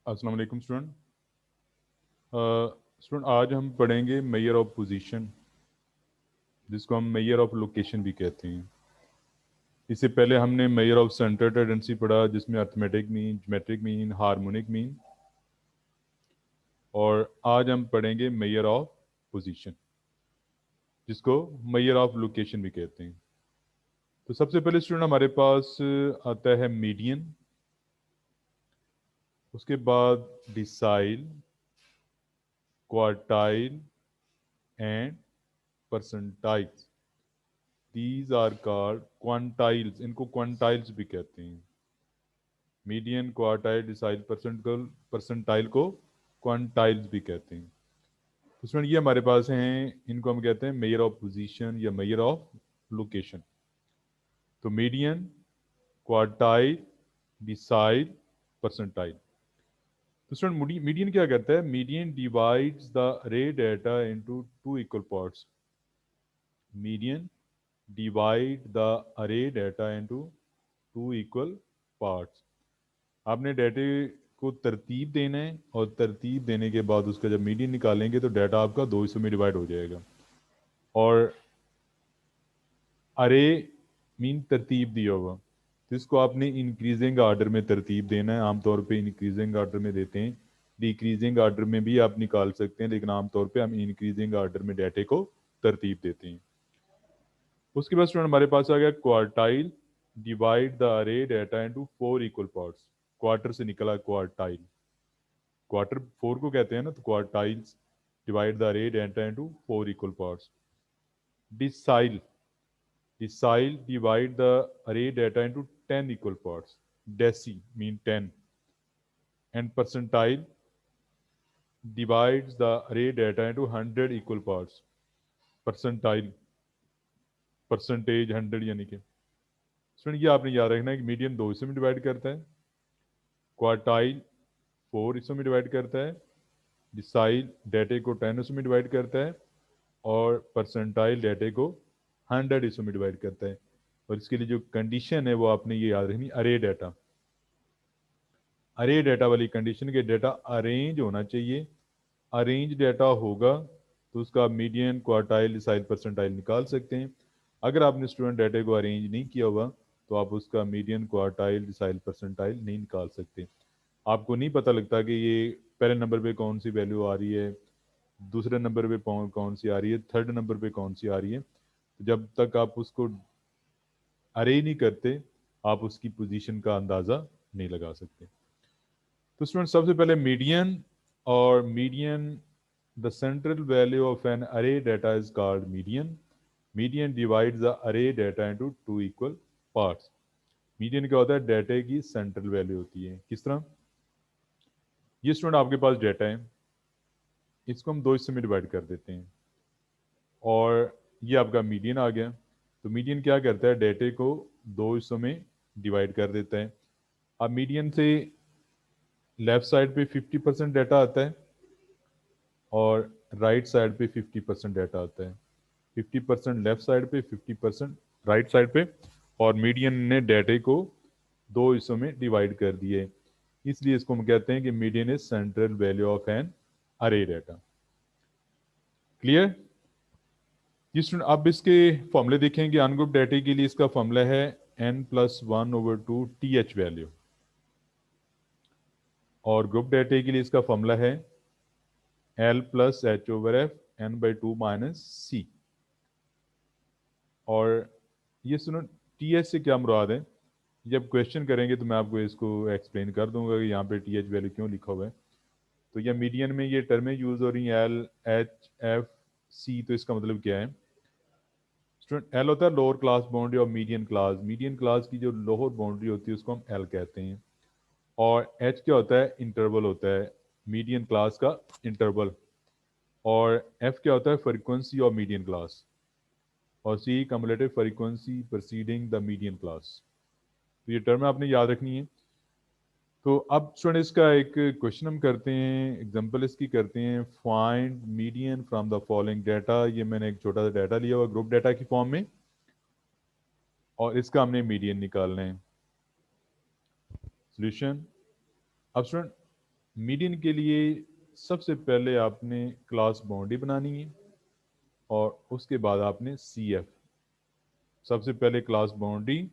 अस्सलाम वालेकुम student. Student आज हम पढ़ेंगे मेजर ऑफ पोजीशन, जिसको हम मेजर ऑफ लोकेशन भी कहते हैं। इससे पहले हमने मेजर ऑफ सेंटर टेंडेंसी पढ़ा, जिसमें arithmetic mean, geometric mean, harmonic mean, और आज हम पढ़ेंगे मेजर ऑफ पोजीशन, जिसको मेजर ऑफ लोकेशन भी कहते हैं। तो सबसे पहले स्टूडेंट हमारे पास आता है मीडियन, उसके बाद decile, quartile and percentile. These are called quantiles, इनको क्वांटाइल्स भी कहते हैं। मीडियन, क्वार्टाइल, डिसाइल, परसेंटाइल को क्वांटाइल्स भी कहते हैं। तो स्टूडेंट ये हमारे पास हैं, इनको हम कहते हैं मेजर ऑफ पोजीशन या मेजर ऑफ लोकेशन। तो मीडियन, क्वार्टाइल, डिसाइल, परसेंटाइल। तो स्टूडेंट मीडियन क्या करता है? Median divides the array data into two equal parts. Median divide the array data into two equal parts. आपने डाटे को तरतीब देना है, और तरतीब देने के बाद उसका जब मीडियन निकालेंगे तो डाटा आपका दो हिस्सों में डिवाइड हो जाएगा। और अरे मीन तरतीब दिया होगा, तो इसको आपने इंक्रीजिंग आर्डर में तरतीब देना है। आमतौर पे इंक्रीजिंग आर्डर में देते हैं, डिक्रीजिंग आर्डर में भी आप निकाल सकते हैं, लेकिन आमतौर पे हम इंक्रीजिंग आर्डर में डाटे को तरतीब देते हैं। उसके बाद स्टूडेंट हमारे पास आ गया quartile. Divide the array data into four equal parts. Quarter से निकला क्वार्टाइल, क्वार्टर फोर को कहते हैं ना, तो quartiles. Divide the array data into four equal parts. Decile, decile divide the array data into ten equal parts. Deci mean ten. And percentile divides the array data into 100 equal parts. Percentile, percentage 100 यानी कि। Student ये आपने याद रखना है कि median दो हिस्सों में डिवाइड करता है, क्वार्टाइल फोर हिस्सों में डिवाइड करता है, डिसाइल डाटे को 10 हिस्सों में डिवाइड करता है, और परसेंटाइल डाटे को 100 हिस्सों में डिवाइड करता है। और इसके लिए जो कंडीशन है वो आपने ये याद रखनी, अरे डाटा। अरे डाटा वाली कंडीशन के डाटा अरेंज होना चाहिए। अरेंज डाटा होगा तो उसका मीडियन, क्वार्टाइल, डिसाइल, परसेंटाइल निकाल सकते हैं। अगर आपने स्टूडेंट डाटे को अरेंज नहीं किया होगा तो आप उसका मीडियन, क्वार्टाइल, डिसाइल, परसेंटाइल नहीं निकाल सकते। आपको नहीं पता लगता कि ये पहले नंबर पे कौन सी वैल्यू आ रही है, दूसरे नंबर पे कौन सी आ रही है, थर्ड नंबर पे कौन सी आ रही है। तो जब तक आप उसको अरे नहीं करते, आप उसकी पोजीशन का अंदाज़ा नहीं लगा सकते। तो स्टूडेंट सबसे पहले मीडियन, और median, the central value of an array data is called median. Median divides the array data into two equal parts. Median क्या होता है? डाटे की सेंट्रल वैल्यू होती है। किस तरह? ये स्टूडेंट आपके पास डाटा है, इसको हम दो हिस्से में डिवाइड कर देते हैं, और ये आपका मीडियन आ गया। तो मीडियन क्या करता है? डाटे को दो हिस्सों में डिवाइड कर देता है। अब मीडियन से लेफ्ट साइड पे 50% डाटा आता है, और राइट साइड पे 50% डाटा आता है। 50% लेफ्ट साइड पे, 50% राइट साइड पे। और मीडियन ने डाटे को दो हिस्सों में डिवाइड कर दिए, इसलिए इसको हम कहते हैं कि median is central value of an array data. Clear? जी स्टूडेंट, अब इसके फॉर्मूले देखेंगे। अनग्रुप डाटे के लिए इसका फॉर्मूला है n+1/2 टीएच वैल्यू, और ग्रुप डाटे के लिए इसका फॉर्मूला है L+H/F n/2 - c। और ये सुनो, टीएच से क्या मुराद है? जब क्वेश्चन करेंगे तो मैं आपको इसको एक्सप्लेन कर दूंगा कि यहाँ पे टीएच वैल्यू क्यों लिखा हुआ है। तो ये मीडियन में ये टर्में यूज हो रही हैं, L, H, F, C। तो इसका मतलब क्या है? स्टूडेंट, एल होता है लोअर क्लास बाउंड्री और मीडियन क्लास। मीडियन क्लास की जो लोअर बाउंड्री होती है उसको हम एल कहते हैं। और एच क्या होता है? इंटरवल होता है मीडियन क्लास का, इंटरवल। और एफ क्या होता है? Frequency of median class. और C cumulative frequency preceding the median class. तो ये टर्म आपने याद रखनी है। तो अब स्टूडेंट इसका एक क्वेश्चन हम करते हैं, एग्जांपल इसकी करते हैं। Find median from the following data. ये मैंने एक छोटा सा डाटा लिया हुआ ग्रुप डाटा की फॉर्म में, और इसका हमने मीडियन निकालना है। सोल्यूशन। अब स्टूडेंट मीडियन के लिए सबसे पहले आपने क्लास बाउंड्री बनानी है और उसके बाद आपने सी एफ, सबसे पहले क्लास बाउंड्री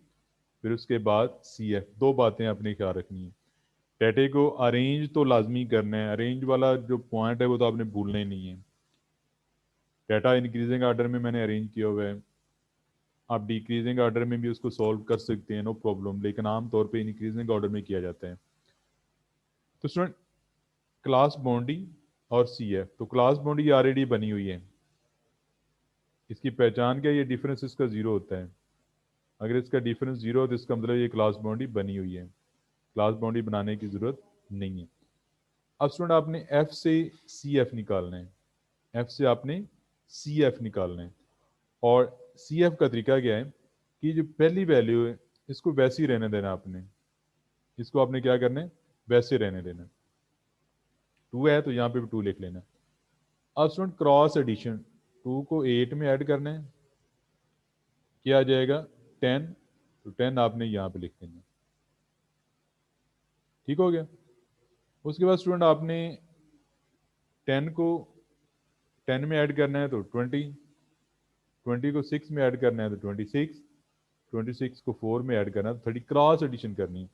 फिर उसके बाद सी एफ, दो बातें आपने ख्याल रखनी है। डेटे को अरेंज तो लाजमी करना है, अरेंज वाला जो पॉइंट है वो तो आपने भूलना ही नहीं है। डाटा इंक्रीजिंग ऑर्डर में मैंने अरेंज किया हुआ है, आप डिक्रीजिंग ऑर्डर में भी उसको सॉल्व कर सकते हैं, नो प्रॉब्लम, लेकिन आमतौर पे इंक्रीजिंग ऑर्डर में किया जाता है। तो स्टूडेंट, क्लास बाउंड्री और सी एफ, तो क्लास बाउंड्री ऑलरेडी बनी हुई है, इसकी पहचान क्या है, ये डिफरेंस इसका जीरो होता है। अगर इसका डिफरेंस जीरो हो तो इसका मतलब ये क्लास बाउंड्री बनी हुई है, क्लास बाउंड्री बनाने की जरूरत नहीं है। अब स्टूडेंट आपने एफ से सी एफ निकालना है, एफ से आपने सी एफ निकालना है। और सी एफ का तरीका क्या है कि जो पहली वैल्यू है इसको वैसे ही रहने देना आपने, इसको आपने क्या करना है, वैसे रहने देना। टू है तो यहाँ पे भी टू लिख लेना। अब स्टूडेंट क्रॉस एडिशन, टू को एट में ऐड करना है, क्या आ जाएगा, 10, तो 10 आपने यहाँ पे लिख देना। ठीक हो गया। उसके बाद स्टूडेंट आपने 10 को 10 में ऐड करना है तो 20, 20 को 6 में ऐड करना है तो 26, 26 को 4 में ऐड करना है तो 30, क्रॉस एडिशन करनी है।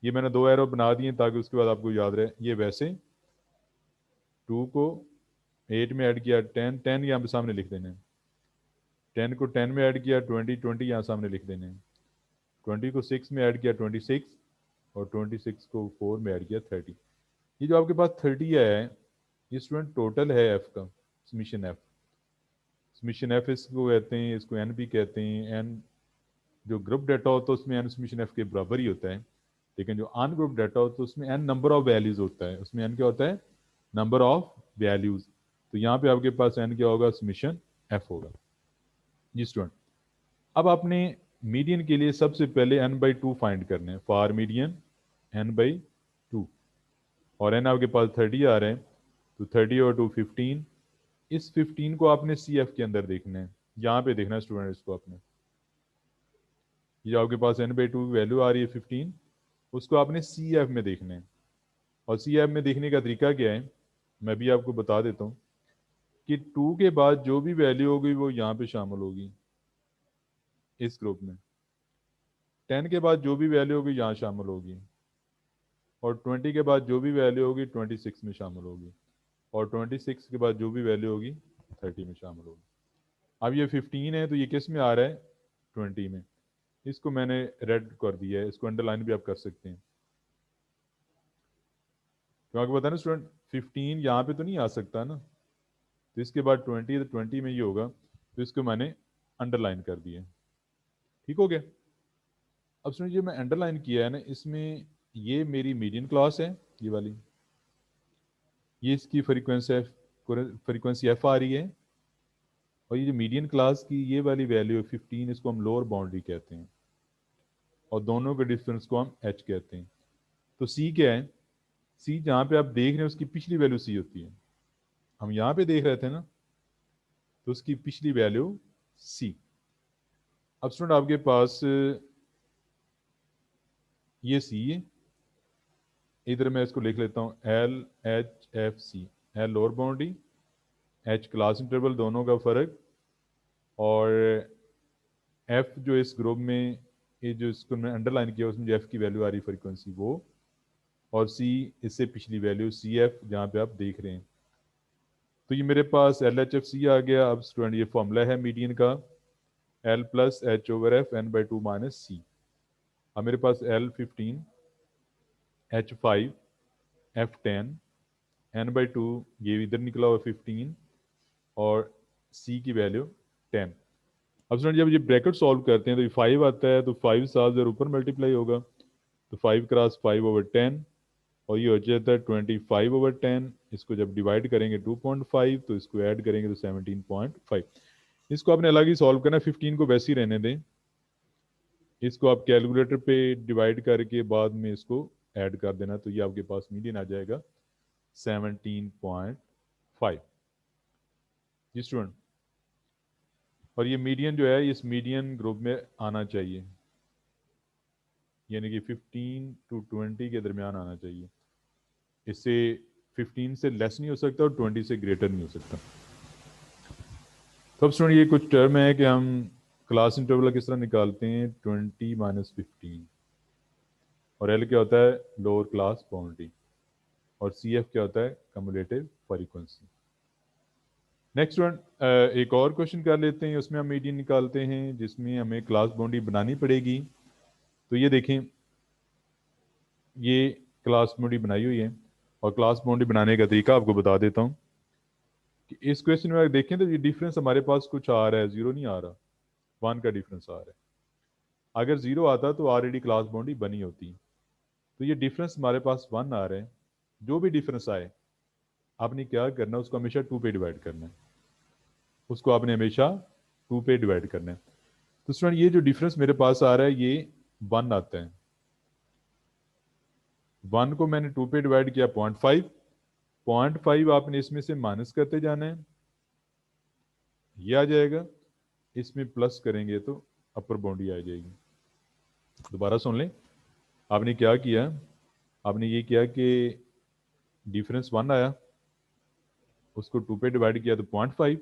ये मैंने दो एरो बना दिए ताकि उसके बाद आपको याद रहे। ये वैसे 2 को 8 में ऐड किया 10, 10 यहाँ पे सामने लिख देना है, 10 को 10 में ऐड किया 20, 20 यहाँ सामने लिख देने हैं, 20 को 6 में ऐड किया 26, और 26 को 4 में ऐड किया 30। ये जो आपके पास 30 है, ये स्टूडेंट टोटल है एफ का, समीशन एफ, समीशन एफ इसको कहते हैं, इसको एन भी कहते हैं। एन जो ग्रुप डाटा होता है उसमें एन समीशन एफ के बराबर ही होता है, लेकिन जो अन ग्रुप डाटा होता है उसमें एन नंबर ऑफ वैल्यूज होता है, उसमें एन क्या होता है, नंबर ऑफ वैल्यूज। तो यहाँ पे आपके पास एन क्या होगा, समीशन एफ होगा। जी स्टूडेंट, अब आपने मीडियन के लिए सबसे पहले एन बाई टू फाइंड करने हैं, for median N by two, और एन आपके पास 30 आ रहे हैं, तो 30 और 2 15, इस 15 को आपने सी एफ के अंदर देखना है, यहाँ पे देखना है स्टूडेंट इसको आपने। ये जो आपके पास एन बाई टू वैल्यू आ रही है 15, उसको आपने सी एफ में देखना है। और सी एफ में देखने का तरीका क्या है, मैं भी आपको बता देता हूँ कि 2 के बाद जो भी वैल्यू होगी वो यहाँ पे शामिल होगी इस ग्रुप में, 10 के बाद जो भी वैल्यू होगी यहाँ शामिल होगी, और 20 के बाद जो भी वैल्यू होगी 26 में शामिल होगी, और 26 के बाद जो भी वैल्यू होगी 30 में शामिल होगी। अब ये 15 है तो ये किस में आ रहा है, 20 में। इसको मैंने रेड कर दिया है, इसको अंडरलाइन भी आप कर सकते हैं। तो आपको पता है ना स्टूडेंट, 15 यहाँ पे तो नहीं आ सकता ना, तो इसके बाद 20, तो 20 में ये होगा, तो इसको मैंने अंडरलाइन कर दिया। ठीक हो गया। अब स्टूडेंट जो मैं अंडरलाइन किया है ना, इसमें ये मेरी मीडियन क्लास है, ये वाली, ये इसकी फ्रीक्वेंसी एफ आ रही है, और ये जो मीडियन क्लास की ये वाली वैल्यू है 15, इसको हम लोअर बाउंड्री कहते हैं, और दोनों के डिफरेंस को हम एच कहते हैं। तो सी क्या है, सी जहाँ पे आप देख रहे हैं उसकी पिछली वैल्यू सी होती है, हम यहाँ पे देख रहे थे ना, तो उसकी पिछली वैल्यू सी। अब स्टूडेंट आपके पास ये सी है, इधर मैं इसको लिख लेता हूँ L H F C, L lower boundary, H class interval, दोनों का फर्क, और एफ जो इस ग्रुप में, ये जो इसको मैं अंडरलाइन किया उसमें जो एफ की वैल्यू आ रही फ्रीक्वेंसी वो, और सी इससे पिछली वैल्यू सी एफ जहाँ पे आप देख रहे हैं। तो ये मेरे पास एल एच एफ सी आ गया। अब स्टूडेंट ये फॉर्मूला है मीडियन का, L plus H over F N by two minus C. अब मेरे पास L 15, H 5, F 10, N by two, ये इधर निकला हुआ 15, और सी की वैल्यू 10। अब स्टूडेंट जब ये ब्रैकेट सॉल्व करते हैं तो ये 5 आता है, तो 5 सात जर ऊपर मल्टीप्लाई होगा, तो 5 क्रॉस 5/10, और ये हो जाता है 25/10। इसको जब डिवाइड करेंगे 2.5, तो इसको ऐड करेंगे तो 17.5। इसको आपने अलग ही सॉल्व करना है, 15 को वैसे ही रहने दें, इसको आप कैलकुलेटर पे डिवाइड करके बाद में इसको ऐड कर देना, तो ये आपके पास मीडियन आ जाएगा 17.5। जी स्टूडेंट, और ये मीडियन जो है इस मीडियन ग्रुप में आना चाहिए, यानी कि 15 to 20 के दरमियान आना चाहिए। इससे 15 से लेस नहीं हो सकता और 20 से ग्रेटर नहीं हो सकता। तो अब स्टूडेंट ये कुछ टर्म है कि हम क्लास इंटरवल किस तरह निकालते हैं, 20 माइनस 15, और एल क्या होता है, लोअर क्लास बाउंड्री, और सी एफ क्या होता है, कम्युलेटिव फ्रीक्वेंसी। नेक्स्ट वन, एक और क्वेश्चन कर लेते हैं, उसमें हम मीडियन निकालते हैं जिसमें हमें क्लास बाउंड्री बनानी पड़ेगी। तो ये देखें, ये क्लास बाउंड्री बनाई हुई है, और क्लास बाउंड्री बनाने का तरीका आपको बता देता हूँ कि इस क्वेश्चन में अगर देखें तो ये डिफरेंस हमारे पास कुछ आ रहा है, जीरो नहीं आ रहा, वन का डिफरेंस आ रहा है। अगर जीरो आता तो ऑलरेडी क्लास बाउंड्री बनी होती। तो ये डिफरेंस हमारे पास वन आ रहा है, जो भी डिफरेंस आए आपने क्या करना है, उसको हमेशा टू पे डिवाइड करना है, उसको आपने हमेशा टू पे डिवाइड करना है। तो स्टूडेंट ये जो डिफरेंस मेरे पास आ रहा है ये वन आता है, वन को मैंने टू पे डिवाइड किया 0.5, 0.5 आपने इसमें से माइनस करते जाना है, ये आ जाएगा, इसमें प्लस करेंगे तो अपर बाउंड्री आ जाएगी। दोबारा सुन लें, आपने क्या किया, आपने ये किया कि डिफरेंस वन आया, उसको टू पे डिवाइड किया तो 0.5,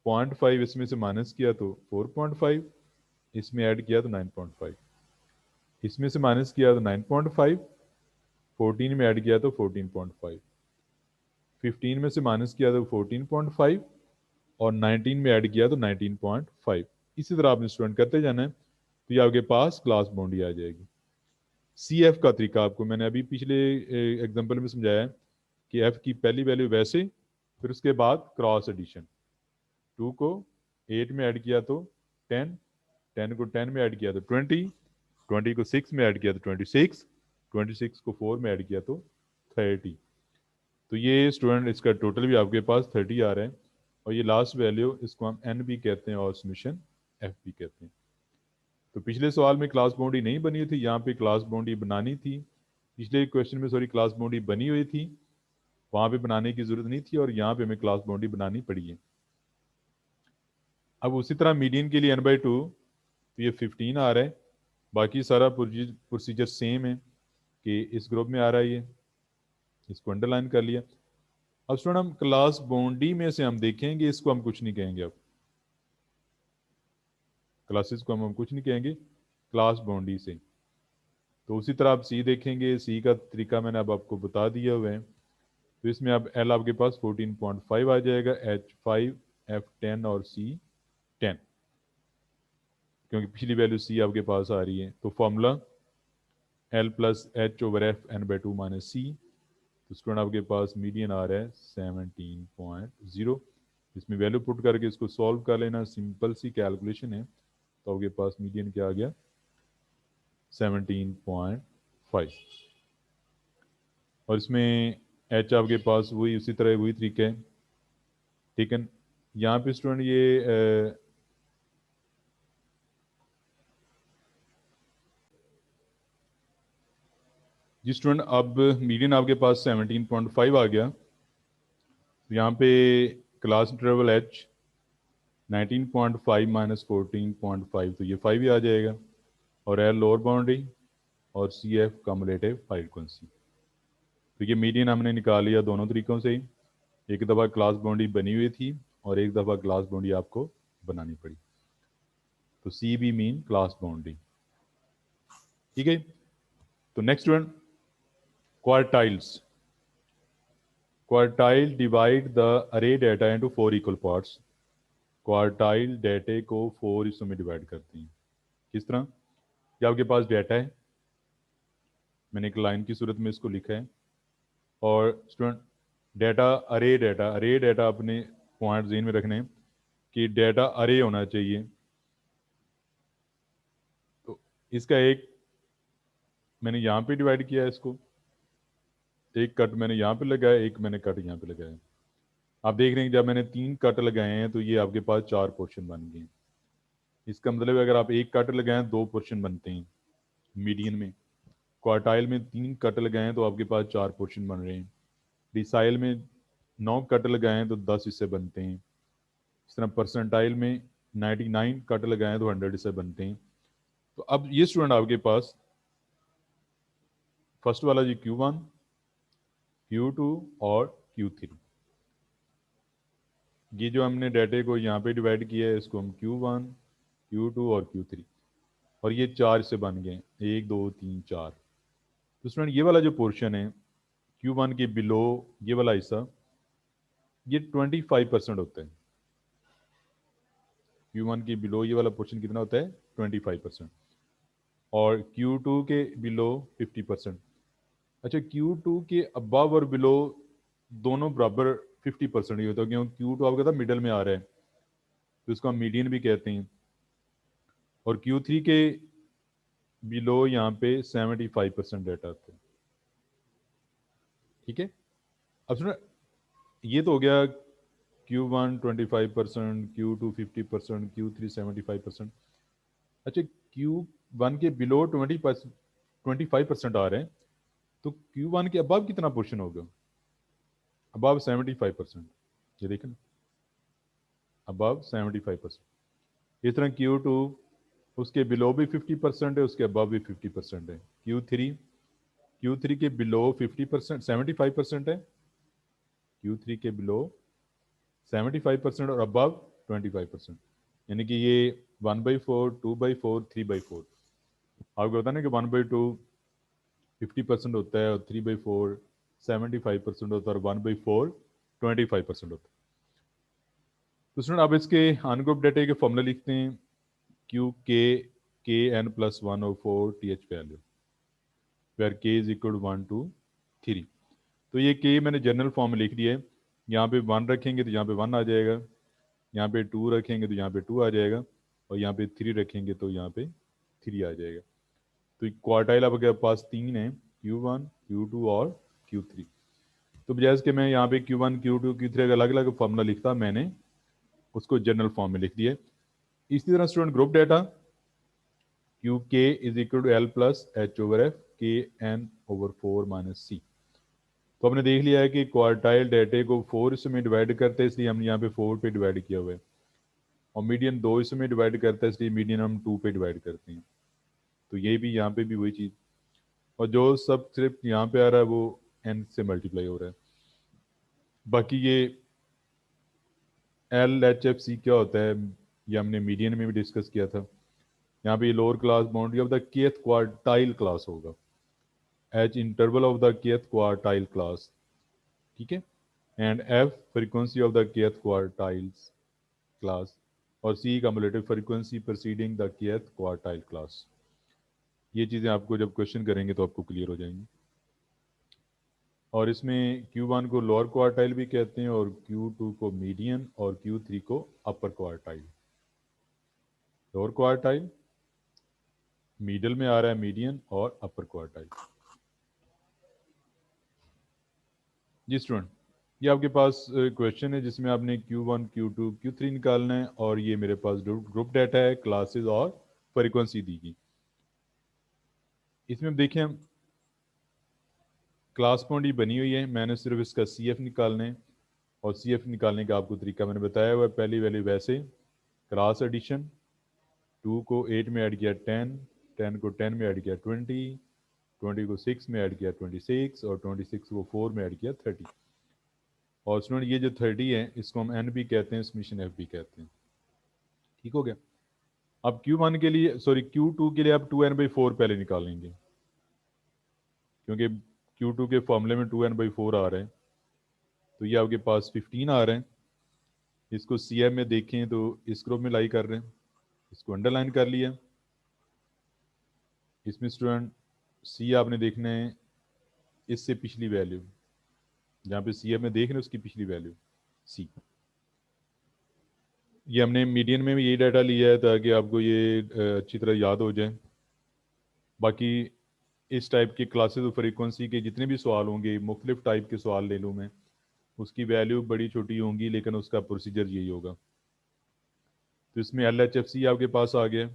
0.5 इसमें से माइनस किया तो 4.5, इसमें ऐड किया तो 9.5, इसमें से माइनस किया तो 9.5, 14 में ऐड किया तो 14.5, 15 में से माइनस किया तो 14.5, और 19 में ऐड किया तो 19.5। इसी तरह आपने स्टूडेंट करते जाना है, तो ये आपके पास क्लास बाउंड्री आ जाएगी। सी एफ का तरीका आपको मैंने अभी पिछले एग्जांपल में समझाया है कि एफ की पहली वैल्यू वैसे, फिर उसके बाद क्रॉस एडिशन, 2 को 8 में ऐड किया तो 10, 10 को 10 में ऐड किया तो 20, 20 को 6 में ऐड किया तो 26, 26 को 4 में ऐड किया तो 30। तो ये स्टूडेंट इसका टोटल भी आपके पास 30 आ रहा है, और ये लास्ट वैल्यू इसको हम एन भी कहते हैं और समीशन एफ भी कहते हैं। तो पिछले सवाल में क्लास बाउंड्री नहीं बनी थी, यहाँ पे क्लास बाउंड्री बनानी थी, पिछले क्वेश्चन में सॉरी क्लास बाउंड्री बनी हुई थी, वहाँ पे बनाने की जरूरत नहीं थी, और यहाँ पे हमें क्लास बाउंड्री बनानी पड़ी है। अब उसी तरह मीडियन के लिए n/2, तो ये 15 आ रहा है, बाकी सारा प्रोसीजर सेम है कि इस ग्रुप में आ रहा है, ये इसको अंडरलाइन कर लिया। अब स्टूडेंट हम क्लास बाउंड्री में से हम देखेंगे, इसको हम कुछ नहीं कहेंगे, अब क्लासेस को हम कुछ नहीं कहेंगे क्लास बाउंड्री से। तो उसी तरह आप सी देखेंगे, सी का तरीका मैंने अब आपको बता दिया हुआ है। तो इसमें अब एल आपके पास 14.5 आ जाएगा, H5, F10 और C10, क्योंकि पिछली वैल्यू सी आपके पास आ रही है। तो formula L plus H over F n/2 minus C. तो स्टूडेंट आपके पास मीडियन आ रहा है 17.0। इसमें वैल्यू पुट करके इसको सॉल्व कर लेना, सिंपल सी कैलकुलेशन है। तो आपके पास मीडियन क्या आ गया, 17.5, और इसमें एच आपके पास वही उसी तरह वही तरीका है, ठीक है। यहाँ पे स्टूडेंट ये जी स्टूडेंट, अब मीडियन आपके पास 17.5 आ गया, तो यहाँ पे क्लास इंटरवल एच 19.5 माइनस 14.5, तो ये 5 ही आ जाएगा, और एल लोअर बाउंड्री, और सी एफ कम्युलेटिव फ्रीक्वेंसी। तो ये मीडियन हमने निकाल लिया दोनों तरीकों से ही, एक दफ़ा क्लास बाउंड्री बनी हुई थी और एक दफ़ा क्लास बाउंड्री आपको बनानी पड़ी। तो C B mean class boundary, ठीक है। तो next one, quartiles. Quartile divide the array data into 4 equal parts. Quartile डाटे को 4 हिस्सों में डिवाइड करती हैं। किस तरह, कि आपके पास डाटा है, मैंने एक लाइन की सूरत में इसको लिखा है, और स्टूडेंट डाटा अरे डाटा अपने पॉइंट जेन में रखने हैं कि डाटा अरे होना चाहिए। तो इसका एक मैंने यहाँ पे डिवाइड किया है इसको, एक कट मैंने यहाँ पे लगाया, एक मैंने कट यहाँ पे लगाया। आप देख रहे हैं जब मैंने 3 कट लगाए हैं तो ये आपके पास 4 पोर्शन बन गए। इसका मतलब अगर आप एक कट लगाएं 2 पोर्शन बनते हैं मीडियन में, क्वार्टाइल में 3 कट लगाएं तो आपके पास 4 पोर्शन बन रहे हैं, डिसाइल में 9 कट लगाएं तो 10 हिस्से बनते हैं, इस तरह परसेंटाइल में 99 कट लगाएं तो 100 हिस्से बनते हैं। तो अब ये स्टूडेंट आपके पास फर्स्ट वाला जी Q1, Q2 और Q3। ये जो हमने डाटे को यहाँ पे डिवाइड किया है इसको हम Q1, Q2 और Q3, और ये 4 से बन गए, 1 2 3 4। तो स्टूडेंट ये वाला जो पोर्शन है Q1 के बिलो, ये वाला हिस्सा, ये 25% होता है। Q1 के बिलो ये वाला पोर्शन कितना होता है? 25%। और Q2 के बिलो 50%। अच्छा, Q2 के अबव और बिलो दोनों बराबर 50% ही होता है, क्योंकि Q2 आपका था मिडल में आ रहा है, तो इसको हम मीडियन भी कहते हैं। और Q3 के बिलो यहाँ पे 75% डाटा आता है। ठीक है, अब सुनो, ये तो हो गया Q1 25%, Q2 50%, Q3 75%। अच्छा, Q1 के बिलो 25% आ रहे हैं, तो Q1 के अबव कितना पोर्शन होगा? अबव 75%। ये देखें ना, अबव 75%। इस तरह Q2 उसके बिलो भी 50% है, उसके अबव भी 50% है। Q3 के बिलो 50%, 75% है। Q3 के बिलो 75% और अबव 25%, यानी कि ये 1/4, 2/4, 3/4। आपको पता ना कि 1/2 50% होता है, और 3/4 75% होता है, और 1/4 25% होता है। तो स्टूडेंट अब इसके अनग्रुप डेटा के फॉर्मूला लिखते हैं। K N plus 1/4 TH value, where K is equal 1 to 3। तो ये के मैंने जनरल फॉर्म में लिख दिया है। यहाँ पे 1 रखेंगे तो यहाँ पे 1 आ जाएगा, यहाँ पे 2 रखेंगे तो यहाँ पे 2 आ जाएगा, और यहाँ पे 3 रखेंगे तो यहाँ पे 3 आ जाएगा। तो क्वार्टाइल आपके पास 3 है, Q1, Q2 और Q3। तो बजाय इसके मैं यहाँ पे Q1, Q2, Q3 का अलग अलग फॉर्मूला लिखता, मैंने उसको जनरल फॉर्म में लिख दिया। इसी तरह student group data, Q K is equal to L plus H over F K N over 4 minus C. तो हमने देख लिया है कि क्वार्टाइल डेटे को 4 हिस्सों में डिवाइड करते हैं, इसलिए हमने यहाँ पे 4 पे डिवाइड किया हुआ है। और मीडियन 2 हिस्सों में डिवाइड करता है, इसलिए मीडियन हम 2 पे डिवाइड करते हैं। तो ये भी यहाँ पे भी वही चीज़, और जो सब सिर्फ यहाँ पे आ रहा है वो एन से मल्टीप्लाई हो रहा है। बाकी ये एल एच एफ सी क्या होता है, ये हमने मीडियन में भी डिस्कस किया था। यहाँ पे lower class boundary of the kth quartile class होगा, H interval of the kth quartile class. ठीक है, and F frequency of the kth quartiles class, और C cumulative frequency proceeding the kth quartile class. ये चीज़ें आपको जब question करेंगे तो आपको क्लियर हो जाएंगी। और इसमें Q1 को लोअर क्वार्टाइल भी कहते हैं, और Q2 को मीडियन, और Q3 को अपर क्वार्टाइल। लोअर क्वार्टाइल, मिडल में आ रहा है मीडियन, और अपर क्वार्टाइल। जी स्टूडेंट, ये आपके पास क्वेश्चन है जिसमें आपने Q1, Q2, Q3 निकालना है, और ये मेरे पास ग्रुप डाटा है, क्लासेस और फ्रीक्वेंसी दी गई। इसमें देखें हम क्लास बाउंड्री बनी हुई है, मैंने सिर्फ इसका CF निकालना है, और CF निकालने का आपको तरीका मैंने बताया हुआ है। पहली वैल्यू वैसे क्रॉस एडिशन, 2 को 8 में ऐड किया 10, 10 को 10 में ऐड किया 20, 20 को 6 में ऐड किया 26, और 26 को 4 में ऐड किया 30। और स्टूडेंट ये जो 30 है इसको हम एन भी कहते हैं, समेशन एफ भी कहते हैं। ठीक हो गया। अब Q1 के लिए, सॉरी Q2 के लिए आप 2n/4 पहले निकालेंगे, क्योंकि Q2 के फॉर्मूले में 2n/4 आ रहे हैं। तो ये आपके पास 15 आ रहे हैं। इसको CM में देखें तो इस ग्रुप में लाई कर रहे हैं, इसको अंडरलाइन कर लिया। इसमें स्टूडेंट सी आपने देखना है इससे पिछली वैल्यू, जहाँ पे CM में देख रहे हैं उसकी पिछली वैल्यू सी। ये हमने मीडियन में भी यही डाटा लिया है ताकि आपको ये अच्छी तरह याद हो जाए। बाकी इस टाइप के क्लासेस और फ्रीक्वेंसी के जितने भी सवाल होंगे, मुख्तलिफ टाइप के सवाल ले लूँ मैं, उसकी वैल्यू बड़ी छोटी होंगी, लेकिन उसका प्रोसीजर यही होगा। तो इसमें LHFC आपके पास आ गया,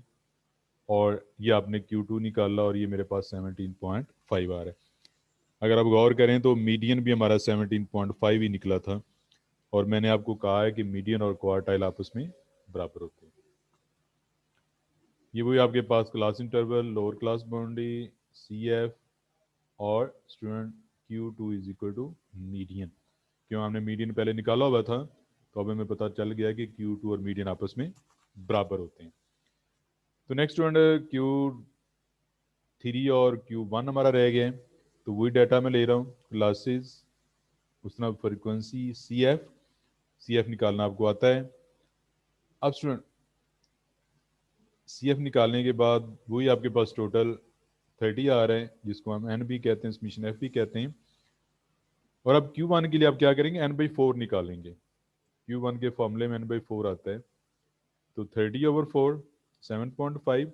और ये आपने Q2 निकाला, और ये मेरे पास 17.5 आ रहा है। अगर आप गौर करें तो मीडियन भी हमारा 17.5 ही निकला था, और मैंने आपको कहा है कि मीडियन और क्वार्टाइल आपस में बराबर होते हैं। ये वही आपके पास class interval, lower class boundary, CF, और student Q2 is equal to median. क्यों हमने मीडियन पहले निकाला हुआ था, तो अब हमें पता चल गया कि Q2 और मीडियन आपस में बराबर होते हैं। तो नेक्स्ट स्टूडेंट Q3 और Q1 हमारा रह गया है, तो वही डाटा मैं ले रहा हूँ, क्लासेस उसका फ्रिक्वेंसी सी एफ निकालना आपको आता है। अब स्टूडेंट सी एफ निकालने के बाद वही आपके पास टोटल 30 आ रहा है, जिसको हम एन भी कहते हैं, समीशन एफ भी कहते हैं। और अब Q1 के लिए आप क्या करेंगे, n/4 निकालेंगे। Q1 के फॉर्मूले में n/4 आता है, तो 30/4 7.5,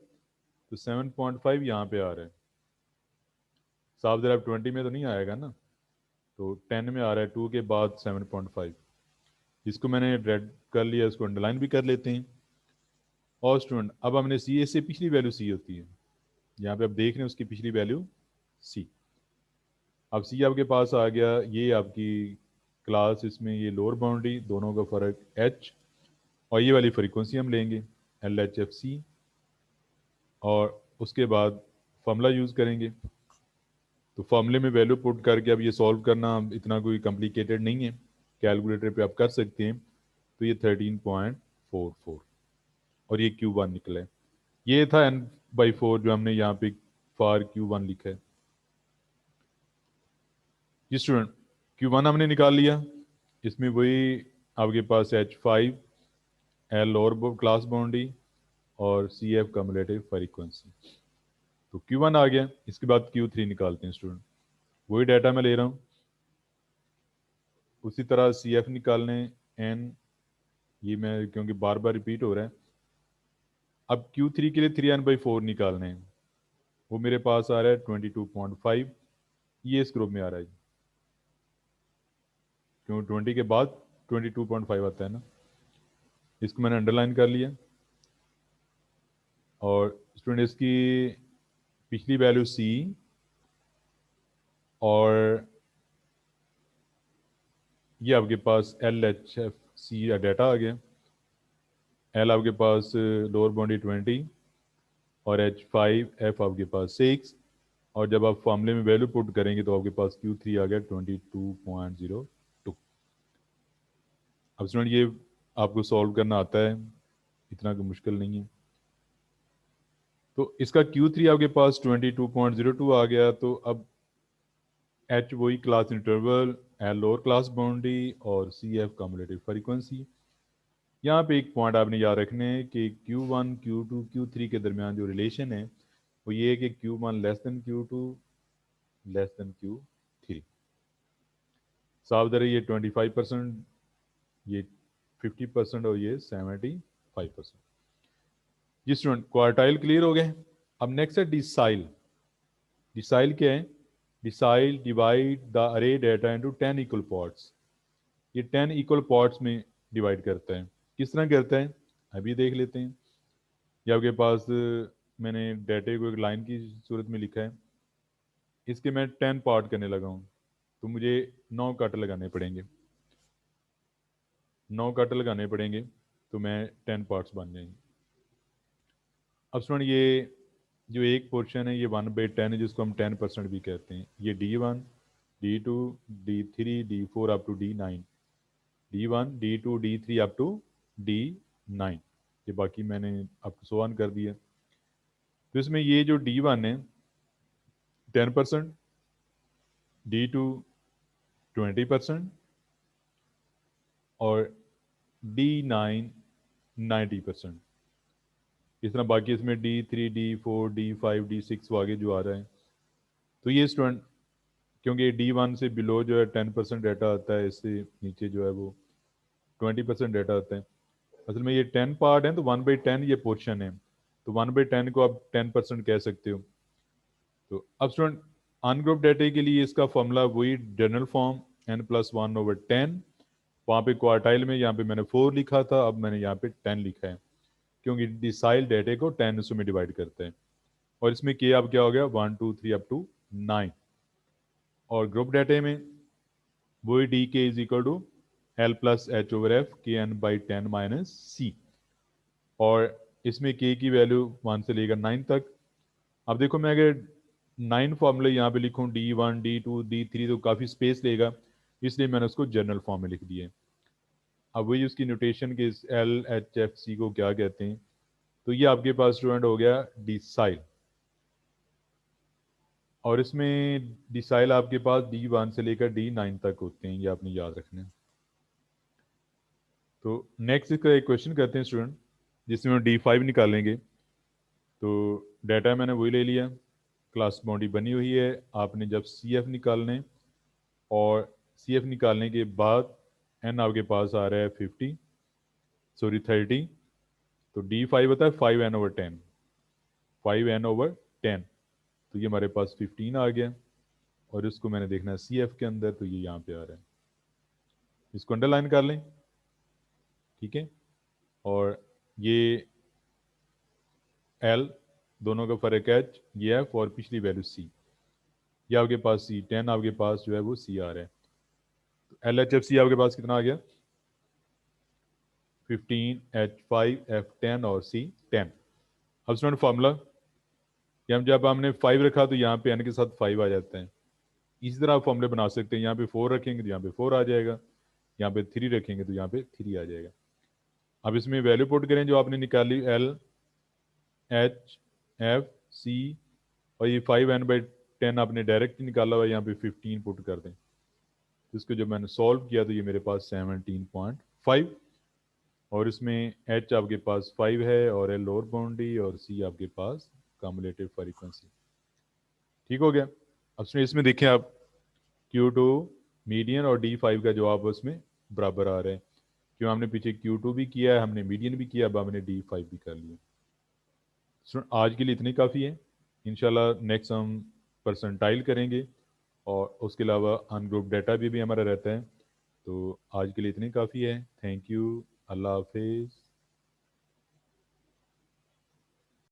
तो 7.5 यहाँ पे आ रहा है। साफ ज़रा 20 में तो नहीं आएगा ना, तो 10 में आ रहा है, 2 के बाद 7.5। इसको मैंने रेड कर लिया, इसको अंडरलाइन भी कर लेते हैं। और स्टूडेंट अब हमने सी ए से पिछली वैल्यू सी होती है, यहाँ पे आप देख रहे हैं उसकी पिछली वैल्यू सी। अब सी आपके पास आ गया, ये आपकी क्लास, इसमें ये लोअर बाउंड्री, दोनों का फ़र्क एच, और ये वाली फ्रीक्वेंसी हम लेंगे LHFC, और उसके बाद फॉर्मूला यूज़ करेंगे। तो फॉर्मूले में वैल्यू पुट करके अब ये सॉल्व करना इतना कोई कॉम्प्लिकेटेड नहीं है, कैलकुलेटर पे आप कर सकते हैं। तो ये 13.44 और ये Q1 निकला है। ये था n/4 जो हमने यहाँ पे फार Q1 लिखा है। जी स्टूडेंट Q1 हमने निकाल लिया, इसमें वही आपके पास H5 L lower class boundary और CF कम्युलेटिव फ्रीक्वेंसी, तो Q1 आ गया। इसके बाद Q3 निकालते हैं स्टूडेंट, वही डाटा मैं ले रहा हूँ, उसी तरह CF निकालने N, ये मैं क्योंकि बार बार रिपीट हो रहा है। अब Q3 के लिए 3n/4 निकालने हैं, वो मेरे पास आ रहा है 22.5, ये इस ग्रुप में आ रहा है, क्यों 20 के बाद 22.5 आता है ना, इसको मैंने अंडरलाइन कर लिया। और स्टूडेंट इसकी पिछली वैल्यू सी, और ये आपके पास LHFC का डाटा आ गया। एल आपके पास लोअर बाउंड्री 20 और H5F आपके पास 6, और जब आप फॉर्मूले में वैल्यू पुट करेंगे तो आपके पास Q3 आ गया 22.02। अब स्टूडेंट ये आपको सॉल्व करना आता है, इतना कोई मुश्किल नहीं है। तो इसका Q3 आपके पास 22.02 आ गया। तो अब H वही class interval, L lower class boundary और CF कम्युलेटिव फ्रीक्वेंसी। यहाँ पे एक पॉइंट आपने याद रखने हैं कि Q1, Q2, Q3 के दरमियान जो रिलेशन है वो ये है कि Q1 less than Q2 less than Q3। साफ ज़रा ये 25%, ये 50% और ये 75%। जी स्टूडेंट क्वार्टाइल क्लियर हो गए। अब नेक्स्ट है डिसाइल। डिसाइल क्या है, decile divide the array data into 10 equal parts. ये 10 इक्वल पार्ट्स में डिवाइड करता है। किस तरह करता है अभी देख लेते हैं। ये आपके पास मैंने डाटे को एक लाइन की सूरत में लिखा है, इसके मैं 10 पार्ट करने लगा हूँ, तो मुझे 9 कट लगाने पड़ेंगे। 9 कट लगाने पड़ेंगे तो मैं 10 पार्ट्स बन जाएंगे। अब स्टूडेंट ये जो एक पोर्शन है ये 1/10 है, जिसको हम 10% भी कहते हैं। ये D1, D2, D3, D4 up to D9, D1, D2, D3 up to D9, ये बाकी मैंने आपको सो ऑन कर दिया। तो इसमें ये जो D1 है 10%, D2 20% और D9 90%। इस तरह बाकी इसमें D3, D4, D5, D6 वो आगे जो आ रहा है। तो ये स्टूडेंट क्योंकि D1 से बिलो जो है 10% डाटा आता है, इससे नीचे जो है वो 20% डाटा आता है। असल में ये 10 पार्ट है, तो 1/10 ये पोर्शन है, तो 1/10 को आप 10% कह सकते हो। तो अब स्टूडेंट अनग्रुप डाटा के लिए इसका फॉर्मूला वही जनरल फॉर्म n+1/10। वहाँ पे क्वार्टाइल में यहाँ पे मैंने 4 लिखा था, अब मैंने यहाँ पे 10 लिखा है, क्योंकि डिसाइल डाटे को 10 में डिवाइड करते हैं। और इसमें के अब क्या हो गया 1 2 3 अप टू 9। और ग्रुप डाटे में वही D K is equal to L+H/F KN/10 minus C, और इसमें के की वैल्यू 1 से लेकर 9 तक। अब देखो मैं अगर 9 फार्मूले यहाँ पे लिखूँ D1 D2 D3 तो काफ़ी स्पेस लेगा, इसलिए मैंने उसको जनरल फॉर्म में लिख दिया। अब वही उसकी नोटेशन के LHFC को क्या कहते हैं, तो ये आपके पास स्टूडेंट हो गया डिसाइल, और इसमें डिसाइल आपके पास D1 से लेकर D9 तक होते हैं, ये आपने याद रखना है। तो नेक्स्ट इसका एक क्वेश्चन करते हैं स्टूडेंट, जिसमें हम D5 निकालेंगे। तो डाटा मैंने वही ले लिया, क्लास बाउंड्री बनी हुई है। आपने जब CF निकालने, और CF निकालने के बाद N आपके पास आ रहा है 30, तो D5 होता है 5N/10, 5N/10, तो ये हमारे पास 15 आ गया, और इसको मैंने देखना है CF के अंदर, तो ये यहाँ पे आ रहा है, इसको अंडरलाइन कर लें, ठीक है। और ये L, दोनों का फर्क H, ये F, और पिछली वैल्यू C, ये आपके पास C 10 आपके पास जो है वो C आ रहा है। तो LHFC आपके पास कितना आ गया, 15 H5 F10 और C10। अब स्टूडेंट फार्मूला कि हम जब हमने 5 रखा तो यहाँ पे N के साथ 5 आ जाता है। इसी तरह आप फॉर्मूले बना सकते हैं, यहाँ पे 4 रखेंगे तो यहाँ पे 4 आ जाएगा, यहाँ पे 3 रखेंगे तो यहाँ पे 3 आ जाएगा। अब इसमें वैल्यू पुट करें जो आपने निकाली, LHFC, और ये 5N/10 आपने डायरेक्ट निकाला हुआ है, यहाँ पे 15 पुट कर दें। तो इसको जब मैंने सॉल्व किया तो ये मेरे पास 17.5, और इसमें H आपके पास 5 है, और L लोअर बाउंड्री, और C आपके पास कम्युलेटिव फ्रीक्वेंसी। ठीक हो गया। अब इसमें देखें आप, Q2 मीडियन और D5 का जवाब उसमें बराबर आ रहा है, क्यों हमने पीछे Q2 भी किया है, हमने मीडियन भी किया, अब हमने D5 भी कर लिया। आज के लिए इतनी काफ़ी है, इंशाल्लाह नेक्स्ट हम परसेंटाइल करेंगे, और उसके अलावा अनग्रुप डाटा भी हमारा रहता है। तो आज के लिए इतनी काफ़ी है। थैंक यू, अल्लाह हाफिज़।